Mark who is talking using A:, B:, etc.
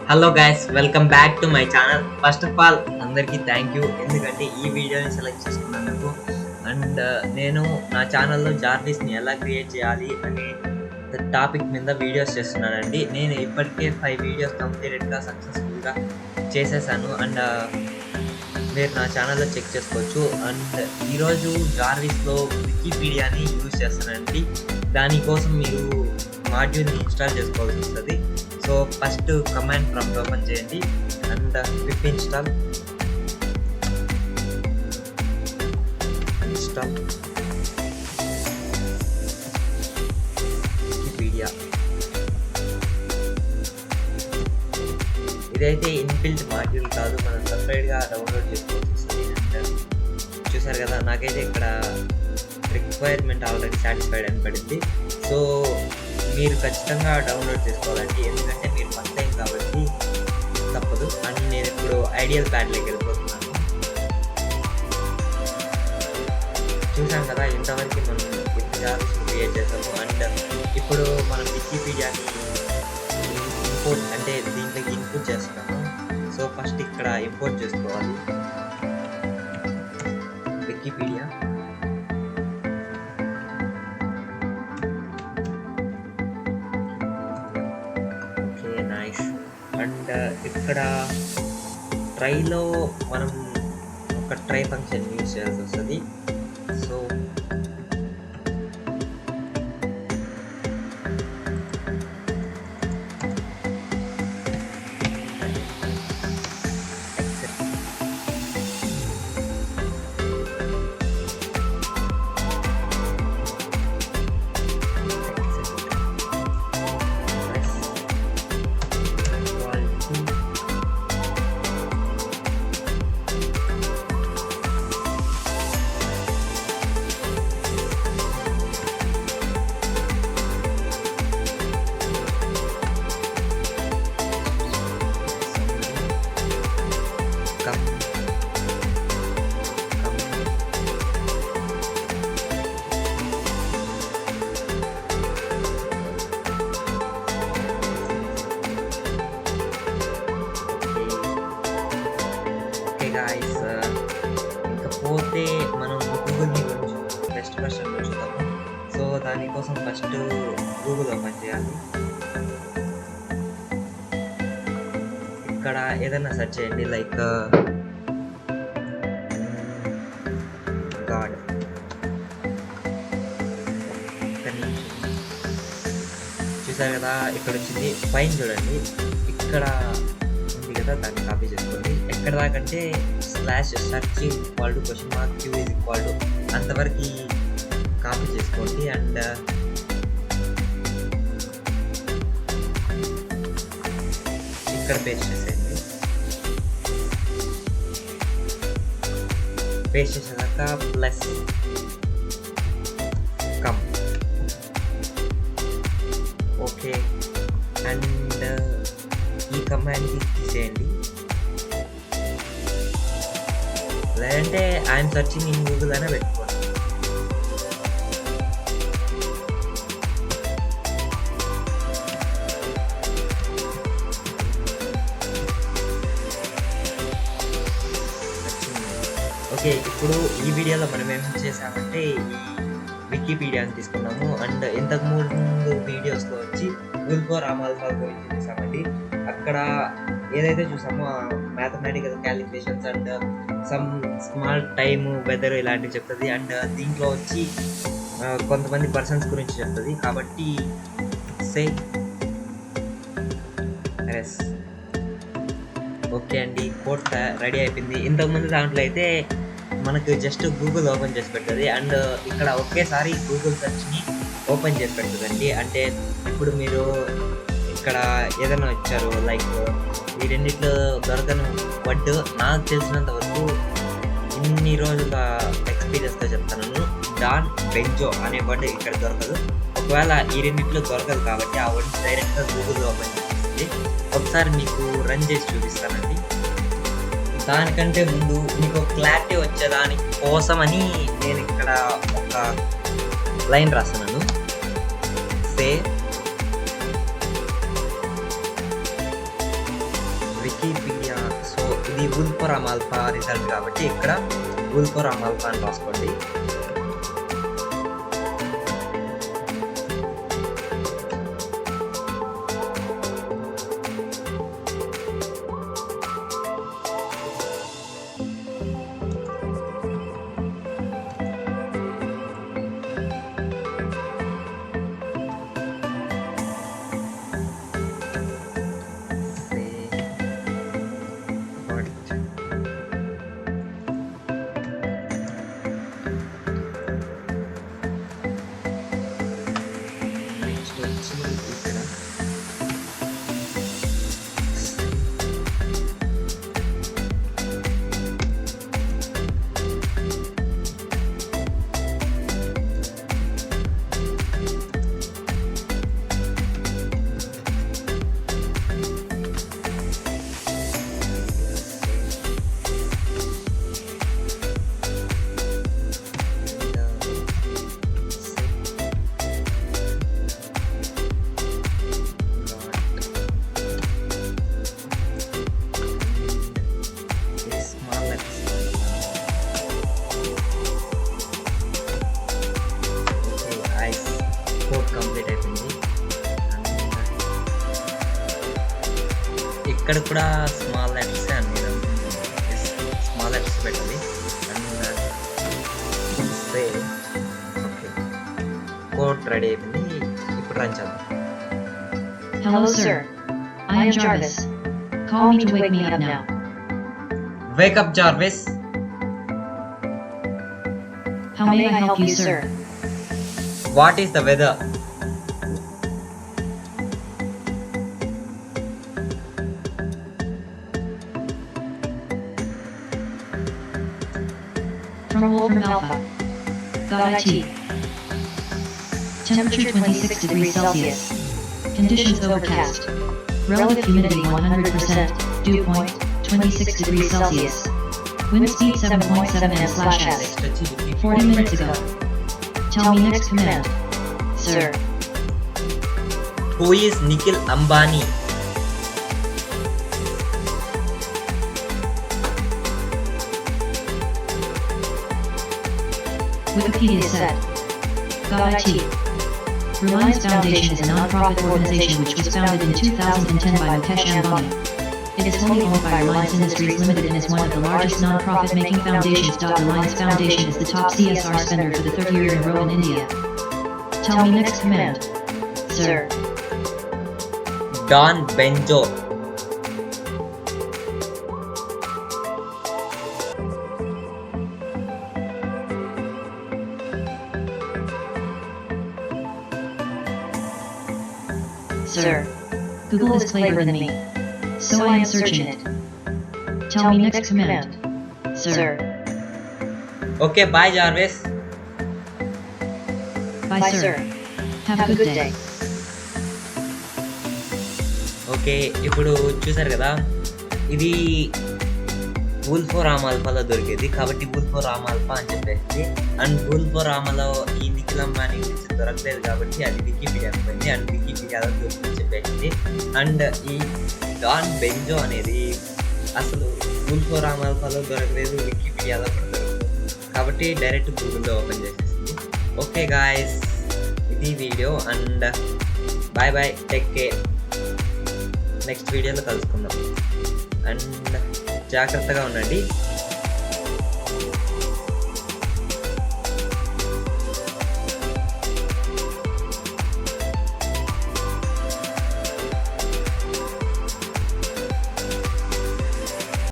A: Hello guys, welcome back to my channel. First of all అందరికీ thank you, ఎందుకంటే ఈ వీడియోని సెలెక్ట్ చేసుకున్నందుకు. అండ్ నేను నా ఛానల్లో జార్విస్ని ఎలా క్రియేట్ చేయాలి అనే టాపిక్ మీద వీడియోస్ చేస్తున్నానండి. నేను ఇప్పటికే 5 వీడియోస్ కంప్లీటెడ్గా సక్సెస్ఫుల్గా చేసేసాను. అండ్ మీరు నా ఛానల్లో చెక్ చేసుకోవచ్చు. అండ్ ఈరోజు జార్విస్లో వికీపీడియాని యూజ్ చేస్తానండి. దానికోసం మీరు మాడ్యూల్ని ఇన్స్టాల్ చేసుకోవాల్సి వస్తుంది. So first command prompt open చేయండి అండ్ క్విక్ ఇన్స్టాల్ వికీపీడియా. ఇదైతే ఇన్బిల్ట్ మాడ్యూల్ కాదు, మనం సపరేట్గా డౌన్లోడ్ చేసుకోవాల్సి వస్తుంది. అండ్ చూసారు కదా, నాకైతే ఇక్కడ రిక్వైర్మెంట్ ఆల్రెడీ సాటిస్ఫైడ్ అని పడింది. సో మీరు ఖచ్చితంగా డౌన్లోడ్ చేసుకోవాలండి, ఎందుకంటే మీరు ఫస్ట్ టైం కాబట్టి తప్పదు. అండ్ నేను ఇప్పుడు ఐడియల్ ప్యాడ్లోకి వెళ్ళిపోతున్నాను. చూసాం కదా, ఇంతవరకు మనం జార్విస్ క్రియేట్ చేసాము. అండ్ ఇప్పుడు మనం వికీపీడియాని ఇంపోర్ట్ అంటే దీంట్లోకి ఇన్పుట్ చేస్తున్నాము. సో ఫస్ట్ ఇక్కడ ఇంపోర్ట్ చేసుకోవాలి వికీపీడియా. అండ్ ఇక్కడ ట్రైలో మనం ఒక ట్రై ఫంక్షన్ యూజ్ చేయాల్సి వస్తుంది. సో ఇకపోతే మనం గూగుల్ని కొంచెం బెస్ట్ వర్షన్లో చూద్దాము. సో దానికోసం ఫస్ట్ గూగుల్ ఓపెన్ చేయాలి. ఇక్కడ ఏదైనా సెర్చ్ చేయండి, లైక్ గాడ్. చూసారు కదా, ఇక్కడ వచ్చింది. పైన చూడండి, ఇక్కడ ఉంది కదా, దాన్ని కాపీ చేసుకోండి. ఎక్కడ దాకంటే /search=Q అంతవరకు కాపీ చేసుకోండి. అండ్ ఇక్కడ పేస్ట్ చేసేయండి. పేస్ట్ చేసాక ప్లస్ కమ్. ఓకే, అండ్ ఈ కమాండ్ని తీసేయండి. లేదంటే ఐఎమ్ సర్చింగ్ ఇన్ గూగుల్ అనే పెట్టుకోండి. ఓకే, ఇప్పుడు ఈ వీడియోలో మనం ఏం చేసామంటే ఈ వికీపీడియాని తీసుకున్నాము. అండ్ ఇంతకు ముందు వీడియోస్లో వచ్చి గూగుల్ రామాల్ఫా గురించి చూసామండి. అక్కడ ఏదైతే చూసామో mathematical calculations and some small time weather ఇలాంటివి చెప్తుంది. అండ్ దీంట్లో వచ్చి కొంతమంది పర్సన్స్ గురించి చెప్తుంది. కాబట్టి సే ఎస్. ఓకే అండి, కోడ్ రెడీ అయిపోయింది. ఇంతకుముందు దాంట్లో అయితే మనకు జస్ట్ గూగుల్ ఓపెన్ చేసి పెడుతుంది. అండ్ ఇక్కడ ఒకేసారి గూగుల్ సెర్చ్ని ఓపెన్ చేసి పెడుతుందండి. అంటే ఇప్పుడు మీరు ఇక్కడ ఏదైనా వచ్చారు, లైక్ ఈ రెండిట్లో దొరకని వర్డ్ నాకు తెలిసినంత వరకు ఇన్ని రోజుల ఎక్స్పీరియన్స్తో చెప్తాను, డాన్ బెంజో అనే వర్డ్ ఇక్కడ దొరకదు. ఒకవేళ ఈ రెండిట్లో దొరకదు కాబట్టి ఆ వర్డ్ డైరెక్ట్గా గూగుల్ ఓపెన్ చేస్తుంది. ఒకసారి మీకు రన్ చేసి చూపిస్తానండి. దానికంటే ముందు మీకు క్లారిటీ వచ్చేదాని కోసమని నేను ఇక్కడ ఒక లైన్ రాస్తున్నాను. సే వూల్ఫోరామ్ ఆల్ఫా రిజల్ట్ కాబట్టి ఇక్కడ వూల్ఫోరామ్ ఆల్ఫా అని రాసుకోండి. కంప్లీట్ అయిపోయింది. ఇక్కడ కూడా స్మాల్ లెటర్స్ అన్ని స్మాల్ లెటర్స్ పెట్టాలి. ఓకే, కోడ్ రెడీ అయిపోయింది. ఇప్పుడు రన్ చేద్దాం.
B: Hello sir, I am Jarvis. Call me to wake me up now.
A: Wake up, Jarvis.
B: How may I help you, sir?
A: What is the weather?
B: From Wolfram Alpha. Got IT. Temperature 26 degrees Celsius. Conditions overcast. Relative humidity 100%. Dew point 26 degrees Celsius. Wind speed 7.7 ms/s. 40 minutes ago. Tell me next command, sir.
A: Who is Nikhil Ambani?
B: Wikipedia said. Got IT. Reliance Foundation is a non-profit organization which was founded in 2010 by Mukesh Ambani. It is wholly owned by Reliance Industries Limited and is one of the largest non-profit making foundations. Reliance Foundation is the top CSR spender for the third year in a row in India. Tell me next command, sir.
A: Don Benjo.
B: Sir, Google is cleverer than me, so I am searching it. Tell me next command, sir.
A: Okay, bye Jarvis.
B: Bye sir. Have a good day.
A: Okay, ఇప్పుడు చూసారు కదా, ఇది వూల్ఫోరామ్ ఆల్ఫాలో దొరికేది కాబట్టి వూల్ఫోరామ్ alpha అని చెప్పేసి. And వూల్ఫోరామ్లో ఈ నిఖిల్ అంబానీ గురించి దొరకలేదు కాబట్టి అది వికీపీడియాకి పోయింది అండ్ వికీపీడియాలో దొరికింది చెప్పేసి. అండ్ ఈ డాన్ బెంజో అనేది అసలు వూల్ఫోరామ్ ఆల్ఫాలో దొరకలేదు, వికీపీడియాలో కూడా దొరకలేదు కాబట్టి డైరెక్ట్ గూగుల్లో ఓపెన్ చేసేసింది. ఓకే గాయస్, ఇది video and bye bye, take care. Next వీడియోలో కలుసుకుందాం అండ్ జాగ్రత్తగా ఉండండి.